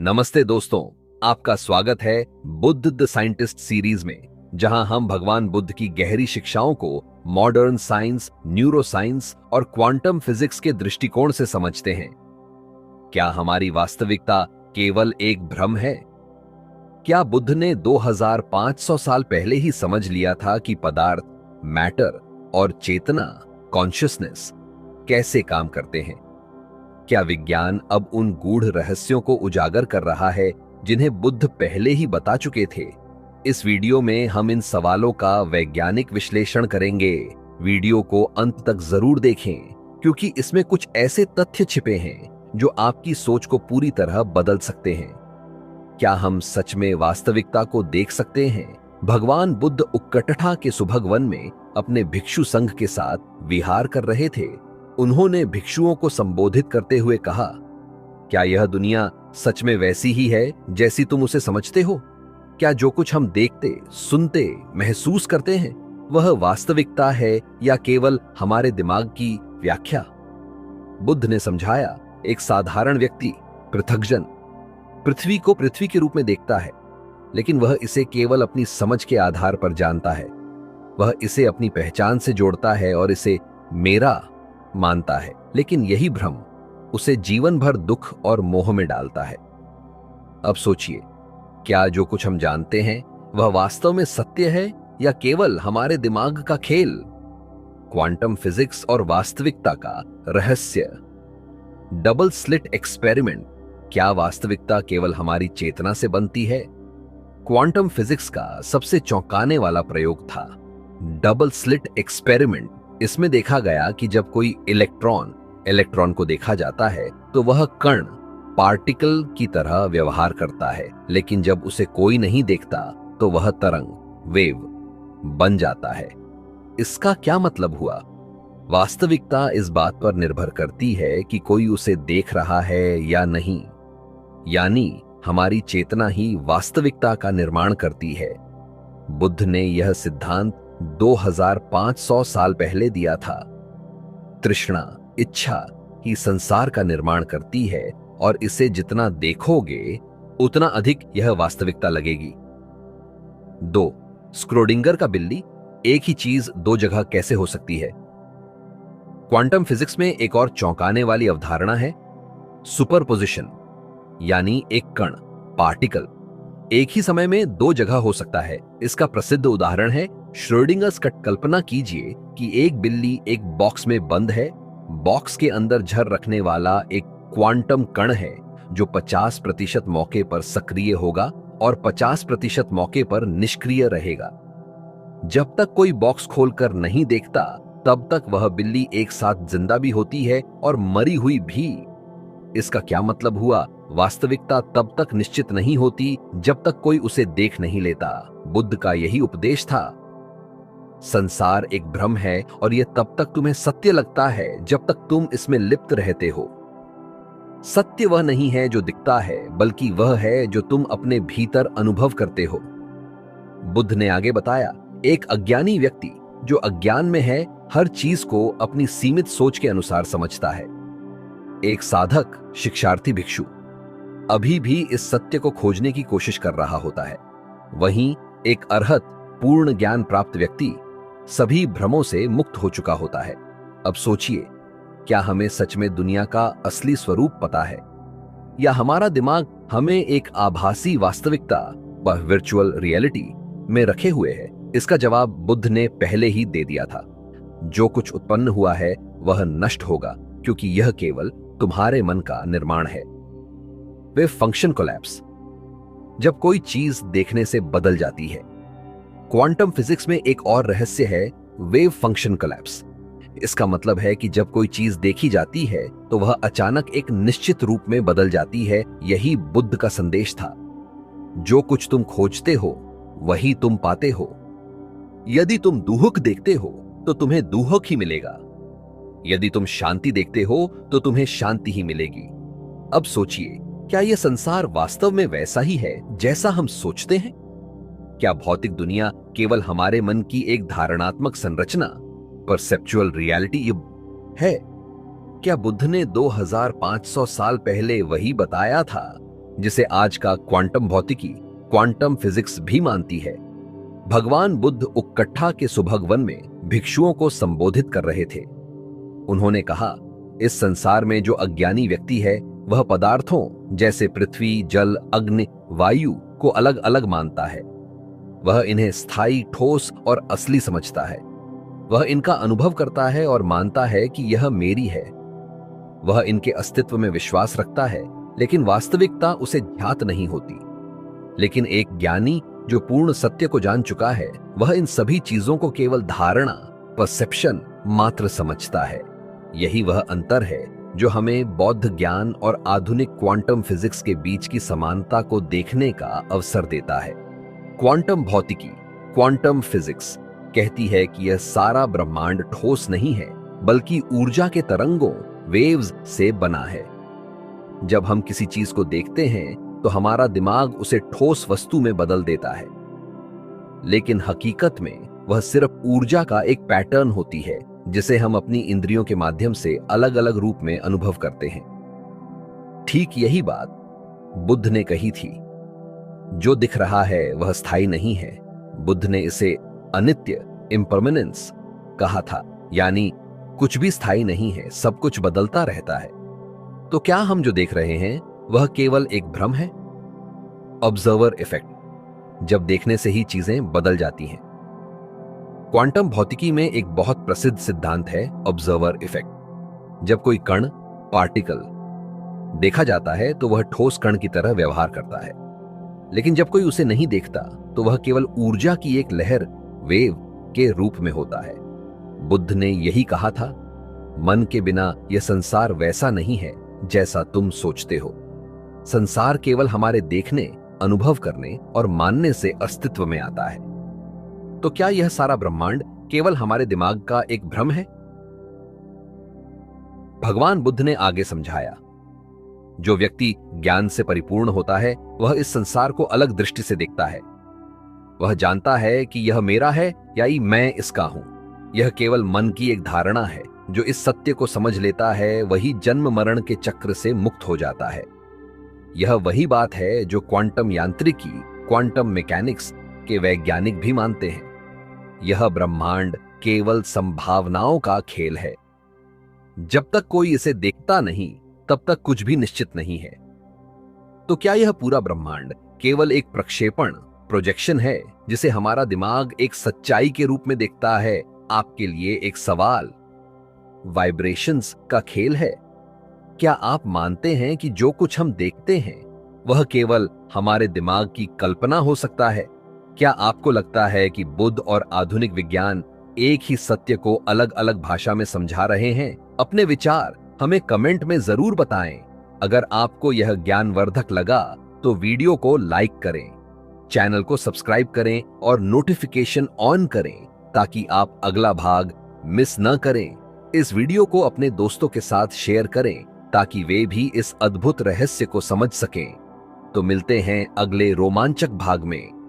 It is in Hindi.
नमस्ते दोस्तों, आपका स्वागत है बुद्ध द साइंटिस्ट सीरीज में, जहां हम भगवान बुद्ध की गहरी शिक्षाओं को मॉडर्न साइंस, न्यूरो साइंस और क्वांटम फिजिक्स के दृष्टिकोण से समझते हैं। क्या हमारी वास्तविकता केवल एक भ्रम है? क्या बुद्ध ने 2500 साल पहले ही समझ लिया था कि पदार्थ, मैटर और चेतना, कॉन्शियसनेस कैसे काम करते हैं? क्या विज्ञान अब उन गूढ़ रहस्यों को उजागर कर रहा है जिन्हें बुद्ध पहले ही बता चुके थे? इस वीडियो में हम इन सवालों का वैज्ञानिक विश्लेषण करेंगे। वीडियो को अंत तक जरूर देखें, क्योंकि इसमें कुछ ऐसे तथ्य छिपे हैं जो आपकी सोच को पूरी तरह बदल सकते हैं। क्या हम सच में वास्तविकता को देख सकते हैं? भगवान बुद्ध उक्कटठा के सुभग वन में अपने भिक्षु संघ के साथ विहार कर रहे थे। उन्होंने भिक्षुओं को संबोधित करते हुए कहा, क्या यह दुनिया सच में वैसी ही है जैसी तुम उसे समझते हो? क्या जो कुछ हम देखते, सुनते, महसूस करते हैं वह वास्तविकता है या केवल हमारे दिमाग की व्याख्या? बुद्ध ने समझाया, एक साधारण व्यक्ति, पृथकजन, पृथ्वी को पृथ्वी के रूप में देखता है, लेकिन वह इसे केवल अपनी समझ के आधार पर जानता है। वह इसे अपनी पहचान से जोड़ता है और इसे मेरा मानता है, लेकिन यही भ्रम उसे जीवन भर दुख और मोह में डालता है। अब सोचिए, क्या जो कुछ हम जानते हैं वह वास्तव में सत्य है या केवल हमारे दिमाग का खेल? क्वांटम फिजिक्स और वास्तविकता का रहस्य। Double slit experiment. क्या वास्तविकता केवल हमारी चेतना से बनती है? क्वांटम फिजिक्स का सबसे चौंकाने वाला प्रयोग था डबल स्लिट एक्सपेरिमेंट। इसमें देखा गया कि जब कोई इलेक्ट्रॉन को देखा जाता है तो वह कण, पार्टिकल की तरह व्यवहार करता है, लेकिन जब उसे कोई नहीं देखता तो वह तरंग, वेव बन जाता है। इसका क्या मतलब हुआ? वास्तविकता इस बात पर निर्भर करती है कि कोई उसे देख रहा है या नहीं, यानी हमारी चेतना ही वास्तविकता का निर्माण करती है। बुद्ध ने यह सिद्धांत 2500 साल पहले दिया था। तृष्णा, इच्छा ही संसार का निर्माण करती है और इसे जितना देखोगे उतना अधिक यह वास्तविकता लगेगी। 2. स्क्रोडिंगर का बिल्ली। एक ही चीज दो जगह कैसे हो सकती है? क्वांटम फिजिक्स में एक और चौंकाने वाली अवधारणा है सुपरपोजिशन, यानी एक कण, पार्टिकल एक ही समय में दो जगह हो सकता है। इसका प्रसिद्ध उदाहरण है श्रोडिंगर्स कट। कल्पना कीजिए कि एक बिल्ली एक बॉक्स में बंद है। बॉक्स के अंदर झर रखने वाला एक क्वांटम कण है जो 50% मौके पर सक्रिय होगा और 50% मौके पर निष्क्रिय रहेगा। जब तक कोई बॉक्स खोलकर नहीं देखता तब तक वह बिल्ली एक साथ जिंदा भी होती है और मरी हुई भी। इसका क्या मतलब हुआ? वास्तविकता तब तक निश्चित नहीं होती जब तक कोई उसे देख नहीं लेता। बुद्ध का यही उपदेश था। संसार एक भ्रम है और यह तब तक तुम्हें सत्य लगता है जब तक तुम इसमें लिप्त रहते हो। सत्य वह नहीं है जो दिखता है, बल्कि वह है जो तुम अपने भीतर अनुभव करते हो। बुद्ध ने आगे बताया, एक अज्ञानी व्यक्ति जो अज्ञान में है हर चीज को अपनी सीमित सोच के अनुसार समझता है। एक साधक, शिक्षार्थी भिक्षु अभी भी इस सत्य को खोजने की कोशिश कर रहा होता है। वहीं एक अरहत, पूर्ण ज्ञान प्राप्त व्यक्ति सभी भ्रमों से मुक्त हो चुका होता है। अब सोचिए, क्या हमें सच में दुनिया का असली स्वरूप पता है, या हमारा दिमाग हमें एक आभासी वास्तविकता, वह वर्चुअल रियलिटी में रखे हुए है? इसका जवाब बुद्ध ने पहले ही दे दिया था। जो कुछ उत्पन्न हुआ है वह नष्ट होगा, क्योंकि यह केवल तुम्हारे मन का निर्माण है। वे फंक्शन कोलैप्स। जब कोई चीज देखने से बदल जाती है। क्वांटम फिजिक्स में एक और रहस्य है वेव फंक्शन कोलैप्स। इसका मतलब है कि जब कोई चीज देखी जाती है तो वह अचानक एक निश्चित रूप में बदल जाती है। यही बुद्ध का संदेश था। जो कुछ तुम खोजते हो वही तुम पाते हो। यदि तुम दुहक देखते हो तो तुम्हें दुहक ही मिलेगा। यदि तुम शांति देखते हो तो तुम्हें शांति ही मिलेगी। अब सोचिए, क्या यह संसार वास्तव में वैसा ही है जैसा हम सोचते हैं? क्या भौतिक दुनिया केवल हमारे मन की एक धारणात्मक संरचना, परसेप्चुअल रियलिटी है? क्या बुद्ध ने 2500 साल पहले वही बताया था जिसे आज का क्वांटम भौतिकी, क्वांटम फिजिक्स भी मानती है। भगवान बुद्ध उक्कट्ठा के सुभग वन में भिक्षुओं को संबोधित कर रहे थे। उन्होंने कहा, इस संसार में जो अज्ञानी व्यक्ति है वह पदार्थों जैसे पृथ्वी, जल, अग्नि, वायु को अलग अलग मानता है। वह इन्हें स्थायी, ठोस और असली समझता है। वह इनका अनुभव करता है और मानता है कि यह मेरी है। वह इनके अस्तित्व में विश्वास रखता है, लेकिन वास्तविकता उसे ज्ञात नहीं होती। लेकिन एक ज्ञानी जो पूर्ण सत्य को जान चुका है, वह इन सभी चीजों को केवल धारणा, परसेप्शन मात्र समझता है। यही वह अंतर है जो हमें बौद्ध ज्ञान और आधुनिक क्वांटम फिजिक्स के बीच की समानता को देखने का अवसर देता है। क्वांटम भौतिकी, क्वांटम फिजिक्स कहती है कि यह सारा ब्रह्मांड ठोस नहीं है, बल्कि ऊर्जा के तरंगों, वेव्स से बना है। जब हम किसी चीज को देखते हैं तो हमारा दिमाग उसे ठोस वस्तु में बदल देता है, लेकिन हकीकत में वह सिर्फ ऊर्जा का एक पैटर्न होती है जिसे हम अपनी इंद्रियों के माध्यम से अलग अलग रूप में अनुभव करते हैं। ठीक यही बात बुद्ध ने कही थी। जो दिख रहा है वह स्थायी नहीं है। बुद्ध ने इसे अनित्य, इम्परमानेंस कहा था, यानी कुछ भी स्थायी नहीं है, सब कुछ बदलता रहता है। तो क्या हम जो देख रहे हैं वह केवल एक भ्रम है? ऑब्जर्वर इफेक्ट, जब देखने से ही चीजें बदल जाती हैं। क्वांटम भौतिकी में एक बहुत प्रसिद्ध सिद्धांत है ऑब्जर्वर इफेक्ट। जब कोई कण, पार्टिकल देखा जाता है तो वह ठोस कण की तरह व्यवहार करता है, लेकिन जब कोई उसे नहीं देखता तो वह केवल ऊर्जा की एक लहर, वेव के रूप में होता है। बुद्ध ने यही कहा था, मन के बिना यह संसार वैसा नहीं है जैसा तुम सोचते हो। संसार केवल हमारे देखने, अनुभव करने और मानने से अस्तित्व में आता है। तो क्या यह सारा ब्रह्मांड केवल हमारे दिमाग का एक भ्रम है? भगवान बुद्ध ने आगे समझाया, जो व्यक्ति ज्ञान से परिपूर्ण होता है वह इस संसार को अलग दृष्टि से देखता है। वह जानता है कि यह मेरा है या मैं इसका हूं। यह केवल मन की एक धारणा है। जो इस सत्य को समझ लेता है वही जन्म मरण के चक्र से मुक्त हो जाता है। यह वही बात है जो क्वांटम यांत्रिकी, क्वांटम मैकेनिक्स के वैज्ञानिक भी मानते हैं। यह ब्रह्मांड केवल संभावनाओं का खेल है। जब तक कोई इसे देखता नहीं तब तक कुछ भी निश्चित नहीं है। तो क्या यह पूरा ब्रह्मांड केवल एक प्रक्षेपण, प्रोजेक्शन है जिसे हमारा दिमाग एक सच्चाई के रूप में देखता है? आपके लिए एक सवाल, वाइब्रेशंस का खेल है? क्या आप मानते हैं कि जो कुछ हम देखते हैं वह केवल हमारे दिमाग की कल्पना हो सकता है? क्या आपको लगता है कि बुद्ध और आधुनिक विज्ञान एक ही सत्य को अलग अलग भाषा में समझा रहे हैं? अपने विचार हमें कमेंट में जरूर बताएं। अगर आपको यह ज्ञानवर्धक लगा तो वीडियो को लाइक करें, चैनल को सब्सक्राइब करें और नोटिफिकेशन ऑन करें ताकि आप अगला भाग मिस न करें। इस वीडियो को अपने दोस्तों के साथ शेयर करें ताकि वे भी इस अद्भुत रहस्य को समझ सकें। तो मिलते हैं अगले रोमांचक भाग में।